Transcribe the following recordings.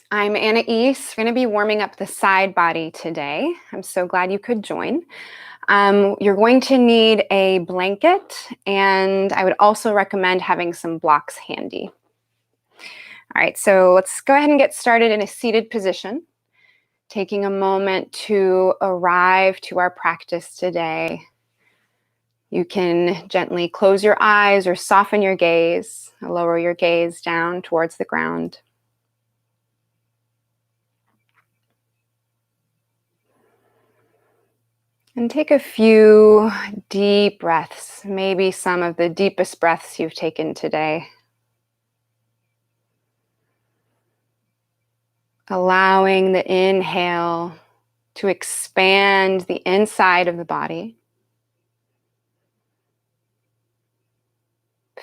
I'm Anaïs. We're going to be warming up the side body today. I'm so glad you could join. You're going to need a blanket, and I would also recommend having some blocks handy. All right, so let's go ahead and get started in a seated position, taking a moment to arrive to our practice today. You can gently close your eyes or soften your gaze, lower your gaze down towards the ground. And take a few deep breaths, maybe some of the deepest breaths you've taken today. Allowing the inhale to expand the inside of the body.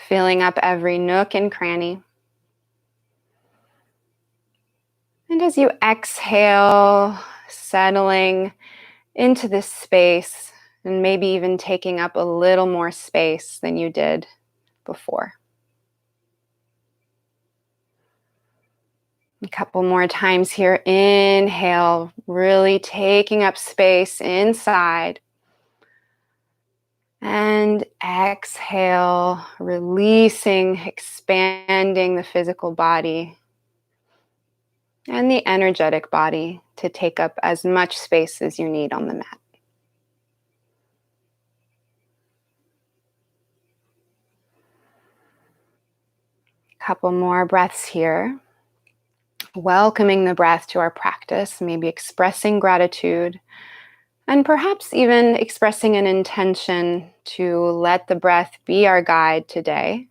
Filling up every nook and cranny. And as you exhale, settling into this space and maybe even taking up a little more space than you did before. A couple more times here. Inhale, really taking up space inside. And exhale, releasing, expanding the physical body and the energetic body to take up as much space as you need on the mat. Couple more breaths here. Welcoming the breath to our practice, maybe expressing gratitude, and perhaps even expressing an intention to let the breath be our guide today.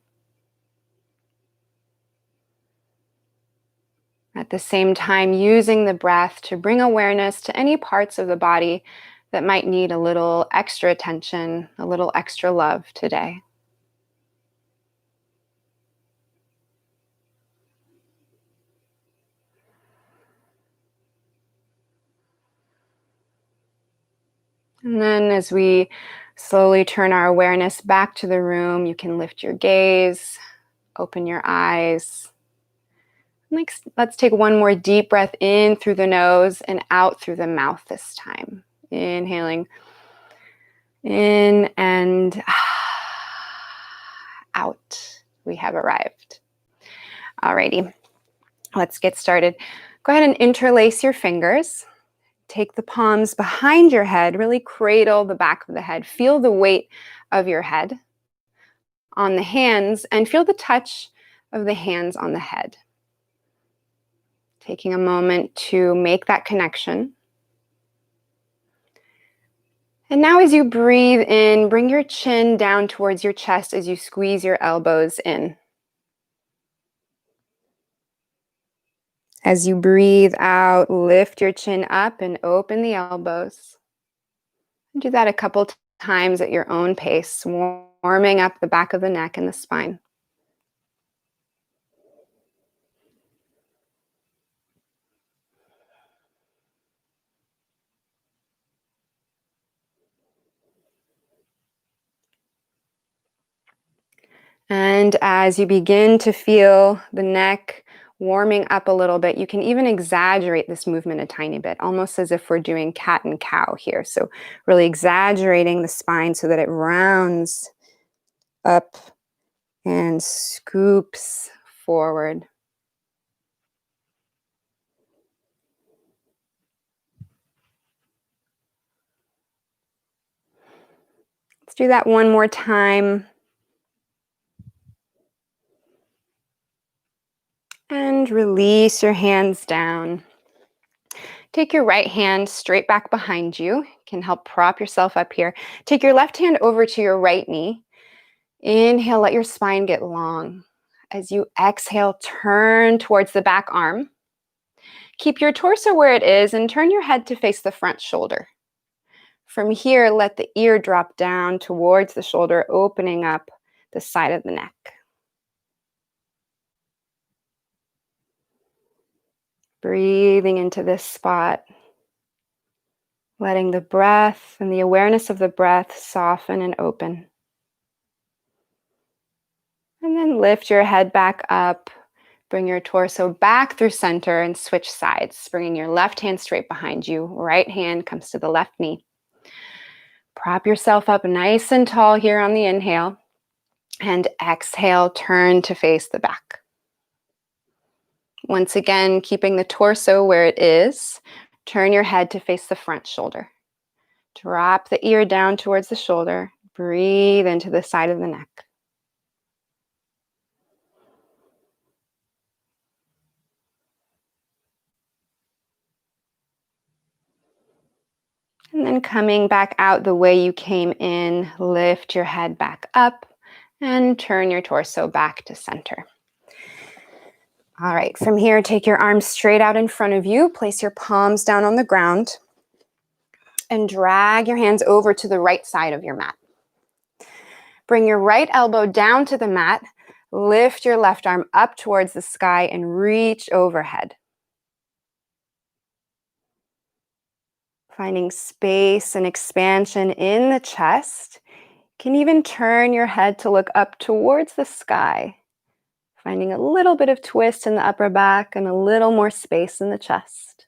At the same time, using the breath to bring awareness to any parts of the body that might need a little extra attention, a little extra love today. And then as we slowly turn our awareness back to the room, you can lift your gaze, open your eyes. Let's take one more deep breath in through the nose and out through the mouth this time. Inhaling in and out. We have arrived. Alrighty, let's get started. Go ahead and interlace your fingers. Take the palms behind your head, really cradle the back of the head. Feel the weight of your head on the hands and feel the touch of the hands on the head. Taking a moment to make that connection. And now as you breathe in, bring your chin down towards your chest as you squeeze your elbows in. As you breathe out, lift your chin up and open the elbows. Do that a couple times at your own pace, warming up the back of the neck and the spine. And as you begin to feel the neck warming up a little bit, you can even exaggerate this movement a tiny bit, almost as if we're doing cat and cow here. So really exaggerating the spine so that it rounds up and scoops forward. Let's do that one more time. And release your hands down. Take your right hand straight back behind you. You can help prop yourself up here. Take your left hand over to your right knee. Inhale, let your spine get long. As you exhale, turn towards the back arm. Keep your torso where it is and turn your head to face the front shoulder. From here, let the ear drop down towards the shoulder, opening up the side of the neck. Breathing into this spot, letting the breath and the awareness of the breath soften and open. And then lift your head back up, Bring your torso back through center and switch sides, bringing your left hand straight behind you. Right hand comes to the left knee. Prop yourself up nice and tall here on the inhale. And exhale, turn to face the back. Once again, keeping the torso where it is, turn your head to face the front shoulder. Drop the ear down towards the shoulder. Breathe into the side of the neck. And then coming back out the way you came in, lift your head back up and turn your torso back to center. All right, from here, take your arms straight out in front of you. Place your palms down on the ground and drag your hands over to the right side of your mat. Bring your right elbow down to the mat. Lift your left arm up towards the sky and reach overhead. Finding space and expansion in the chest. You can even turn your head to look up towards the sky. Finding a little bit of twist in the upper back and a little more space in the chest.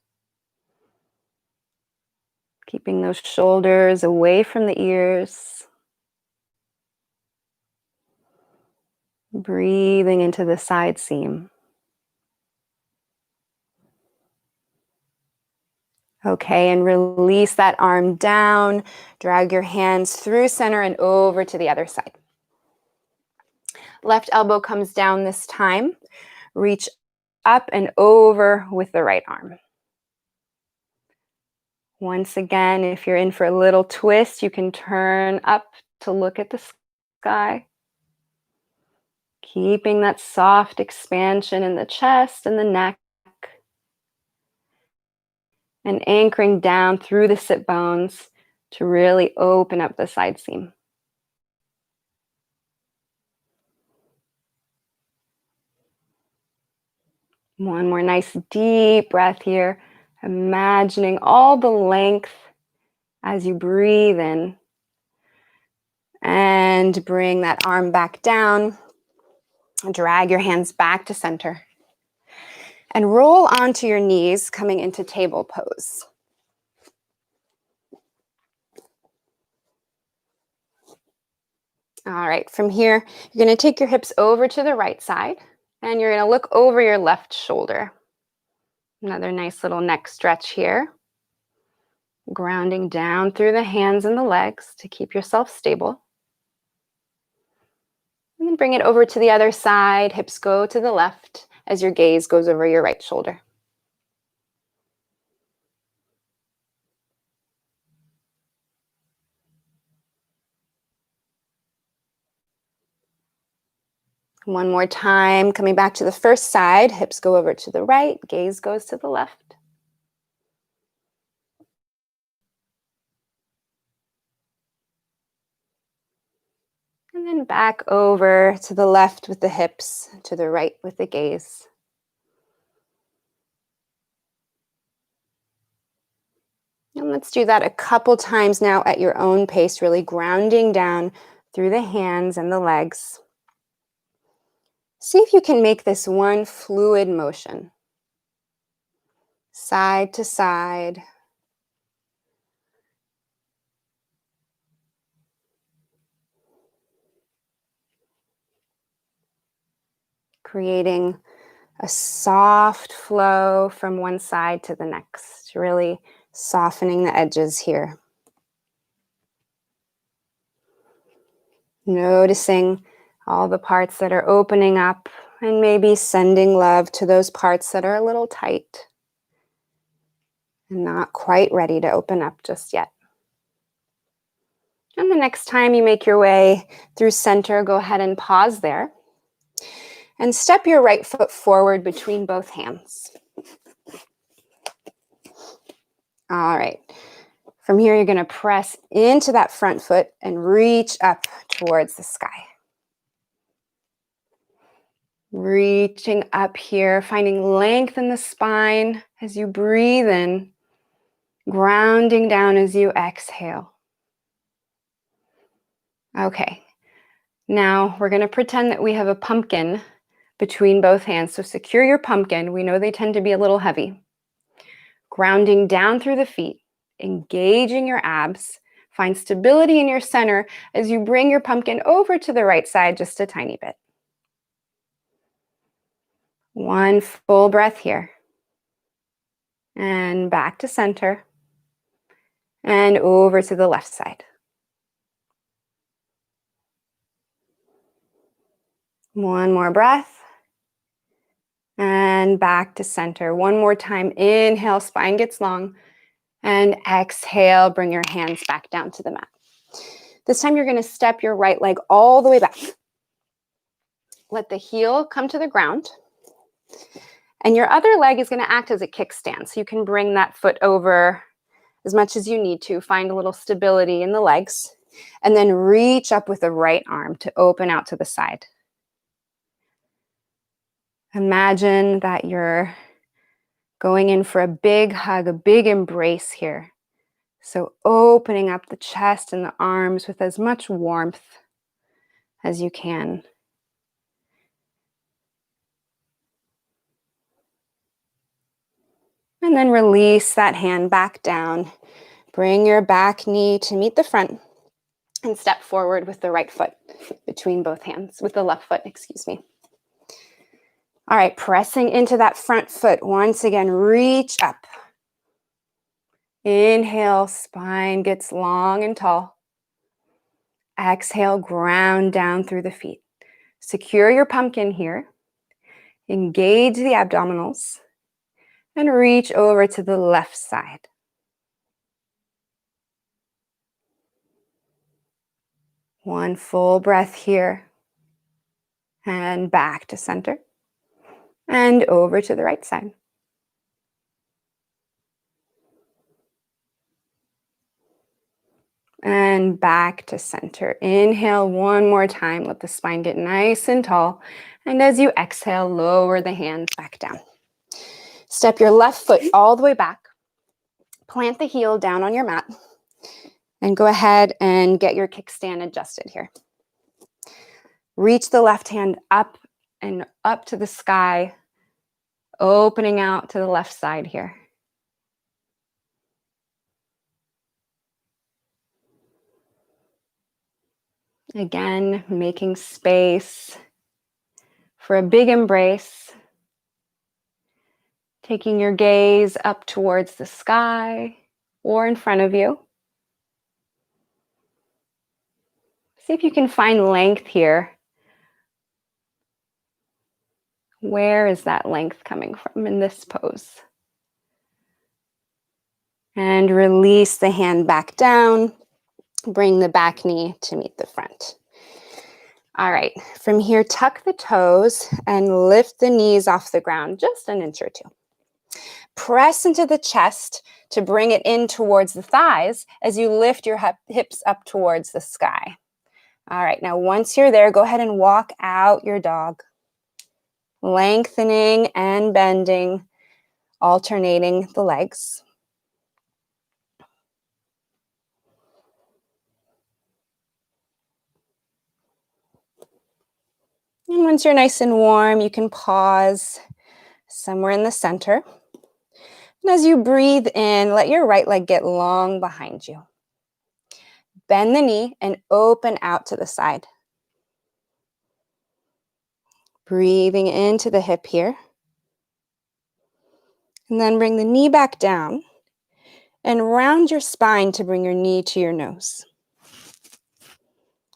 Keeping those shoulders away from the ears. Breathing into the side seam. Okay, and release that arm down. Drag your hands through center and over to the other side. Left elbow comes down this time. Reach up and over with the right arm. Once again, if you're in for a little twist, you can turn up to look at the sky. Keeping that soft expansion in the chest and the neck. And anchoring down through the sit bones to really open up the side seam. One more nice deep breath here. Imagining all the length as you breathe in. And bring that arm back down. Drag your hands back to center. And roll onto your knees, coming into table pose. All right, from here, you're going to take your hips over to the right side, and you're going to look over your left shoulder. Another nice little neck stretch here. Grounding down through the hands and the legs to keep yourself stable. And then bring it over to the other side. Hips go to the left as your gaze goes over your right shoulder. One more time, coming back to the first side. Hips go over to the right, gaze goes to the left. And then back over to the left with the hips, to the right with the gaze. And let's do that a couple times now at your own pace, really grounding down through the hands and the legs. See if you can make this one fluid motion. Side to side. Creating a soft flow from one side to the next, really softening the edges here. Noticing all the parts that are opening up and maybe sending love to those parts that are a little tight and not quite ready to open up just yet. And the next time you make your way through center, go ahead and pause there. And step your right foot forward between both hands. All right. From here, you're going to press into that front foot and reach up towards the sky. Reaching up here, finding length in the spine as you breathe in, grounding down as you exhale. Okay. Now we're going to pretend that we have a pumpkin between both hands. So secure your pumpkin. We know they tend to be a little heavy. Grounding down through the feet, engaging your abs. Find stability in your center as you bring your pumpkin over to the right side just a tiny bit. One full breath here. And back to center. And over to the left side. One more breath. And back to center. One more time. Inhale, spine gets long. And exhale, bring your hands back down to the mat. This time you're going to step your right leg all the way back. Let the heel come to the ground. And your other leg is going to act as a kickstand. So you can bring that foot over as much as you need to. Find a little stability in the legs. And then reach up with the right arm to open out to the side. Imagine that you're going in for a big hug, a big embrace here. So opening up the chest and the arms with as much warmth as you can. And then release that hand back down. Bring your back knee to meet the front and step forward with the right foot between both hands, with the left foot, excuse me. All right, pressing into that front foot. Once again, reach up. Inhale, spine gets long and tall. Exhale, ground down through the feet. Secure your pumpkin here. Engage the abdominals. And reach over to the left side. One full breath here. And back to center. And over to the right side. And back to center. Inhale one more time. Let the spine get nice and tall. And as you exhale, lower the hands back down. Step your left foot all the way back. Plant the heel down on your mat. And go ahead and get your kickstand adjusted here. Reach the left hand up and up to the sky, opening out to the left side here. Again, making space for a big embrace. Taking your gaze up towards the sky or in front of you. See if you can find length here. Where is that length coming from in this pose? And release the hand back down. Bring the back knee to meet the front. All right, from here, tuck the toes and lift the knees off the ground just an inch or two. Press into the chest to bring it in towards the thighs as you lift your hips up towards the sky. All right, now once you're there, go ahead and walk out your dog. Lengthening and bending, alternating the legs. And once you're nice and warm, you can pause somewhere in the center. And as you breathe in, let your right leg get long behind you. Bend the knee and open out to the side. Breathing into the hip here. And then bring the knee back down and round your spine to bring your knee to your nose.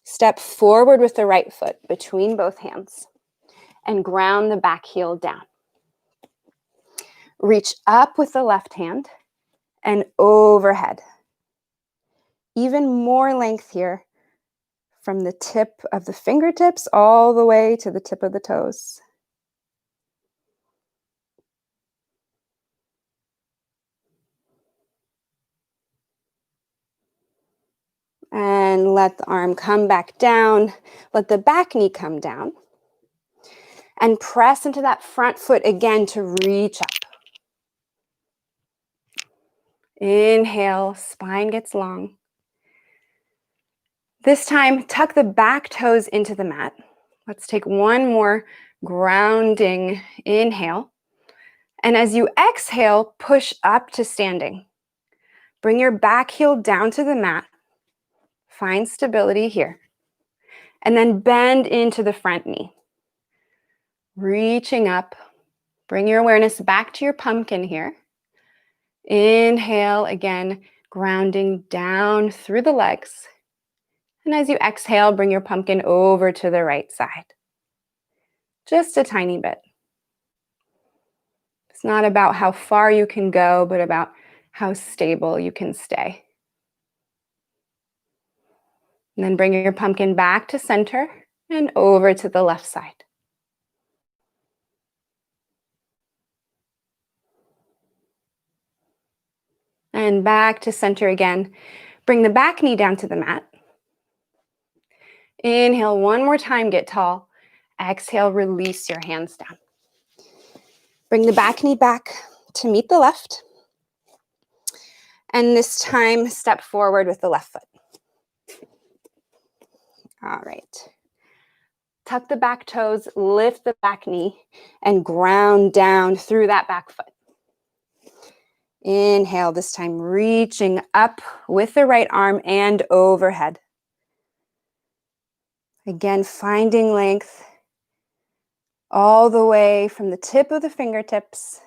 Step forward with the right foot between both hands and ground the back heel down. Reach up with the left hand and overhead. Even more length here from the tip of the fingertips all the way to the tip of the toes. And let the arm come back down. Let the back knee come down. And press into that front foot again to reach up. Inhale, spine gets long. This time, tuck the back toes into the mat. Let's take one more grounding, inhale. And as you exhale, push up to standing. Bring your back heel down to the mat. Find stability here. And then bend into the front knee. Reaching up. Bring your awareness back to your pumpkin here. Inhale again, grounding down through the legs. And as you exhale, bring your pumpkin over to the right side. Just a tiny bit. It's not about how far you can go, but about how stable you can stay. And then bring your pumpkin back to center and over to the left side. And back to center again. Bring the back knee down to the mat. Inhale one more time, get tall. Exhale, release your hands down. Bring the back knee back to meet the left. And this time, step forward with the left foot. All right. Tuck the back toes, lift the back knee, and ground down through that back foot. Inhale, this time reaching up with the right arm and overhead. Again, finding length all the way from the tip of the fingertips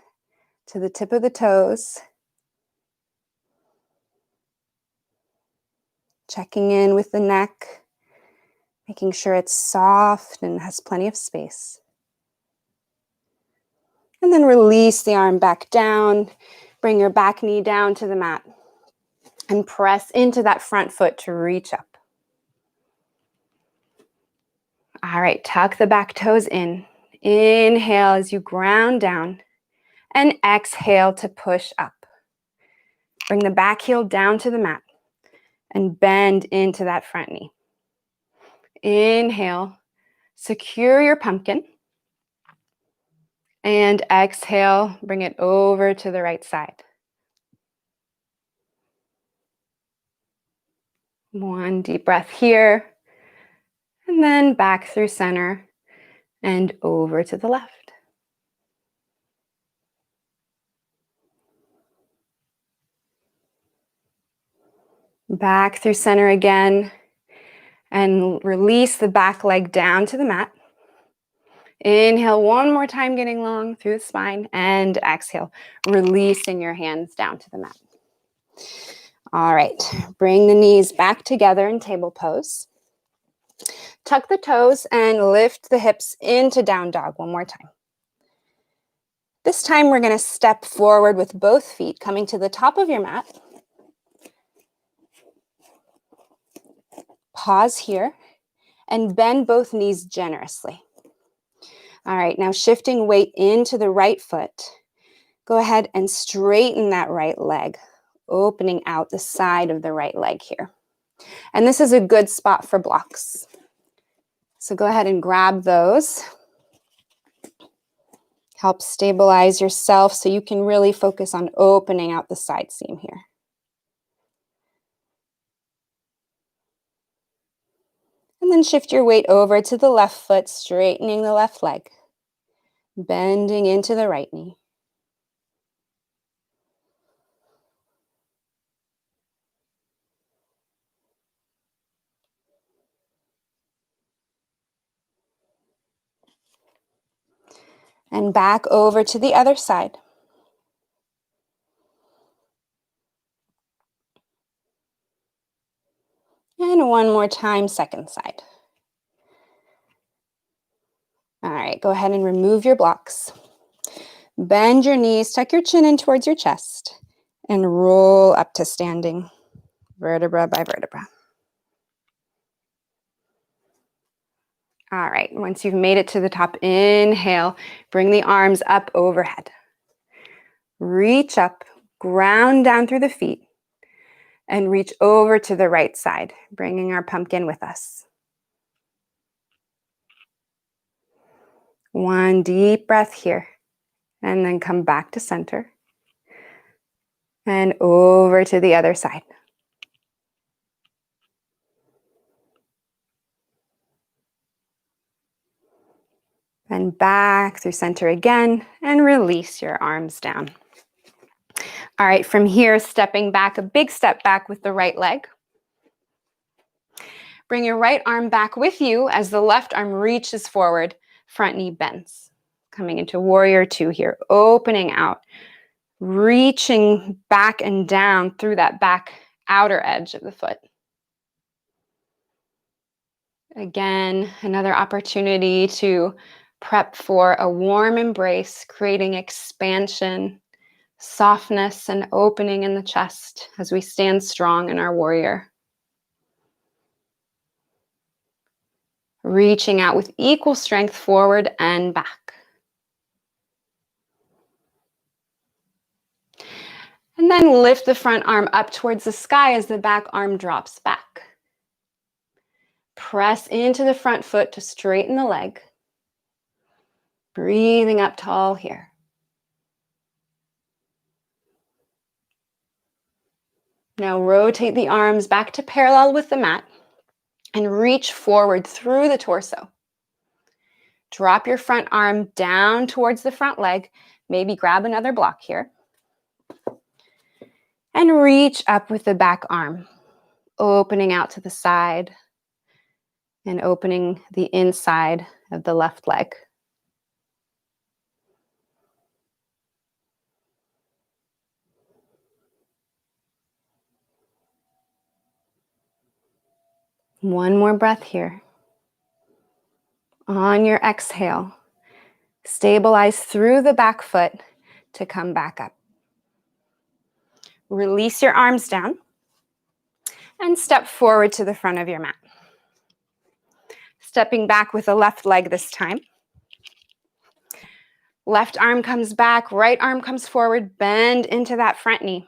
to the tip of the toes. Checking in with the neck, making sure it's soft and has plenty of space. And then release the arm back down. Bring your back knee down to the mat and press into that front foot to reach up. All right, tuck the back toes in. Inhale as you ground down and exhale to push up. Bring the back heel down to the mat and bend into that front knee. Inhale, secure your pumpkin. And exhale, bring it over to the right side. One deep breath here. And then back through center and over to the left. Back through center again. And release the back leg down to the mat. Inhale one more time, getting long through the spine. And exhale, releasing your hands down to the mat. All right, bring the knees back together in table pose. Tuck the toes and lift the hips into down dog one more time. This time we're going to step forward with both feet coming to the top of your mat. Pause here and bend both knees generously. All right, now shifting weight into the right foot. Go ahead and straighten that right leg, opening out the side of the right leg here. And this is a good spot for blocks. So go ahead and grab those. Help stabilize yourself so you can really focus on opening out the side seam here. And then shift your weight over to the left foot, straightening the left leg, bending into the right knee. And back over to the other side. And one more time, second side. All right, go ahead and remove your blocks. Bend your knees, tuck your chin in towards your chest, and roll up to standing, vertebra by vertebra. All right, once you've made it to the top, inhale, bring the arms up overhead. Reach up, ground down through the feet, and reach over to the right side, bringing our pumpkin with us. One deep breath here, and then come back to center, and over to the other side. And back through center again, and release your arms down. All right, from here, stepping back, a big step back with the right leg. Bring your right arm back with you as the left arm reaches forward, front knee bends. Coming into warrior two here, opening out, reaching back and down through that back outer edge of the foot. Again, another opportunity to prep for a warm embrace, creating expansion, softness, and opening in the chest as we stand strong in our warrior. Reaching out with equal strength forward and back. And then lift the front arm up towards the sky as the back arm drops back. Press into the front foot to straighten the leg. Breathing up tall here. Now rotate the arms back to parallel with the mat and reach forward through the torso. Drop your front arm down towards the front leg. Maybe grab another block here. And reach up with the back arm, opening out to the side and opening the inside of the left leg. One more breath here. On your exhale, stabilize through the back foot to come back up. Release your arms down and step forward to the front of your mat. Stepping back with the left leg this time. Left arm comes back, right arm comes forward, bend into that front knee.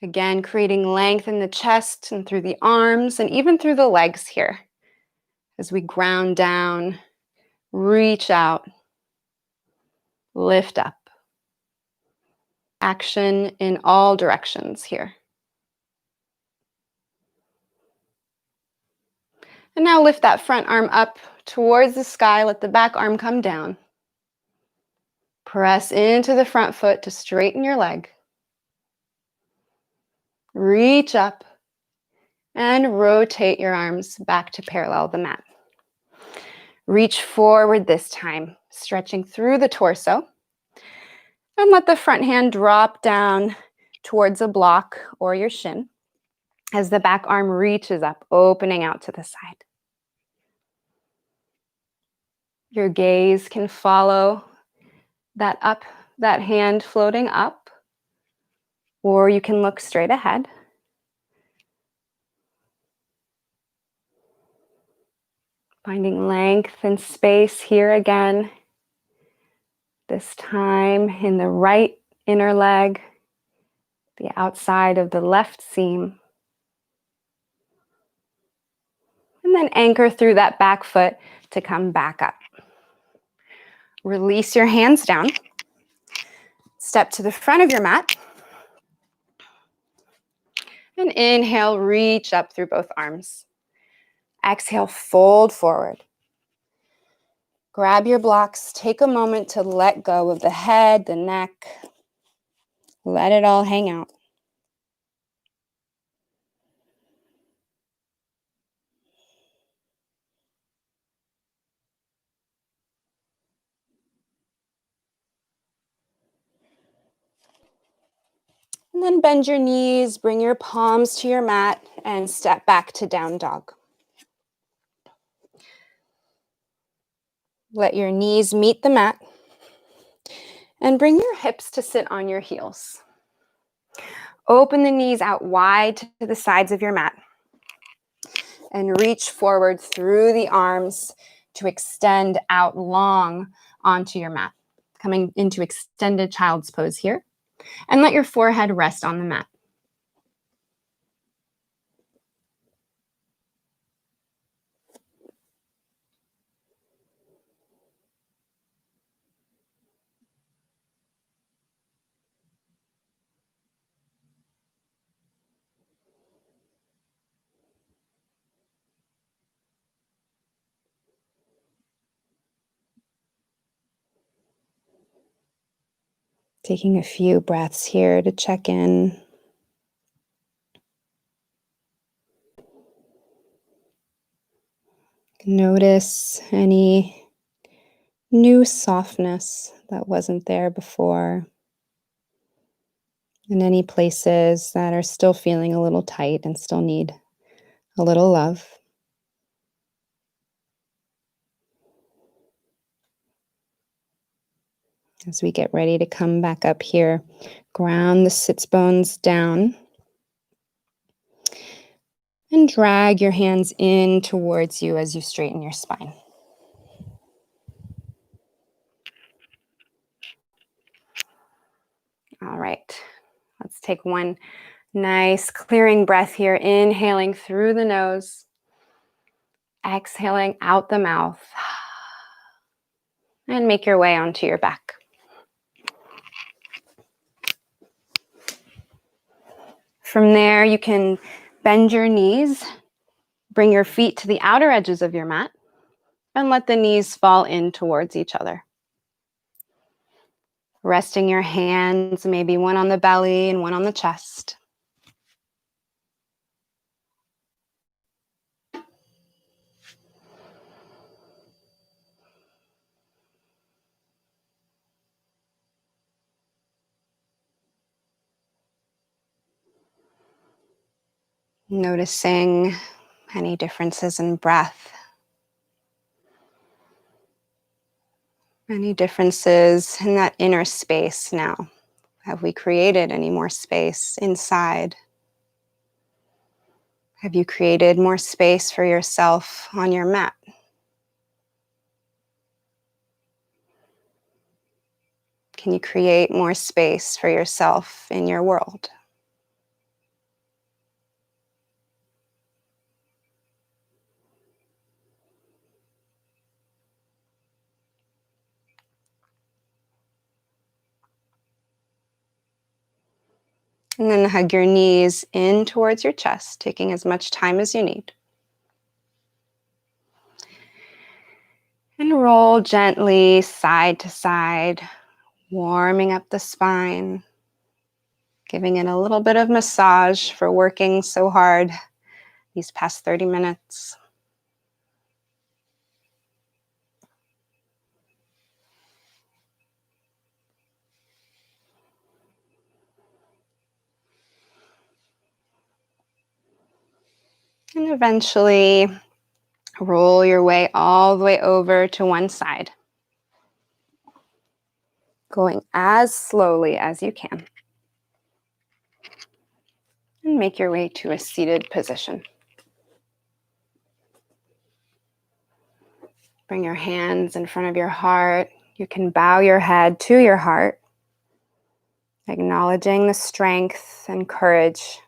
Again, creating length in the chest and through the arms and even through the legs here. As we ground down, reach out, lift up. Action in all directions here. And now lift that front arm up towards the sky, let the back arm come down. Press into the front foot to straighten your leg. Reach up and rotate your arms back to parallel the mat. Reach forward this time, stretching through the torso. And let the front hand drop down towards a block or your shin as the back arm reaches up, opening out to the side. Your gaze can follow that hand floating up, or you can look straight ahead. Finding length and space here again. This time in the right inner leg, the outside of the left seam. And then anchor through that back foot to come back up. Release your hands down. Step to the front of your mat. And inhale, reach up through both arms. Exhale, fold forward. Grab your blocks. Take a moment to let go of the head, the neck. Let it all hang out. And then bend your knees, bring your palms to your mat, and step back to down dog. Let your knees meet the mat, and bring your hips to sit on your heels. Open the knees out wide to the sides of your mat, and reach forward through the arms to extend out long onto your mat. Coming into extended child's pose here. And let your forehead rest on the mat. Taking a few breaths here to check in. Notice any new softness that wasn't there before, and any places that are still feeling a little tight and still need a little love. As we get ready to come back up here, ground the sits bones down and drag your hands in towards you as you straighten your spine. All right, let's take one nice clearing breath here, inhaling through the nose, exhaling out the mouth, and make your way onto your back. From there, you can bend your knees, bring your feet to the outer edges of your mat, and let the knees fall in towards each other. Resting your hands, maybe one on the belly and one on the chest. Noticing any differences in breath, any differences in that inner space now. Have we created any more space inside? Have you created more space for yourself on your mat? Can you create more space for yourself in your world? And then hug your knees in towards your chest, taking as much time as you need. And roll gently side to side, warming up the spine, giving it a little bit of massage for working so hard these past 30 minutes. And eventually roll your way all the way over to one side, going as slowly as you can. And make your way to a seated position. Bring your hands in front of your heart. You can bow your head to your heart, acknowledging the strength and courage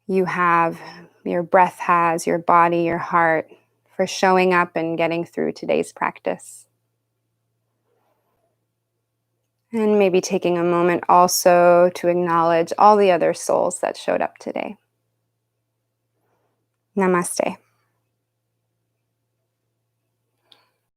you have, your breath has, your body, your heart, for showing up and getting through today's practice. And maybe taking a moment also to acknowledge all the other souls that showed up today. Namaste.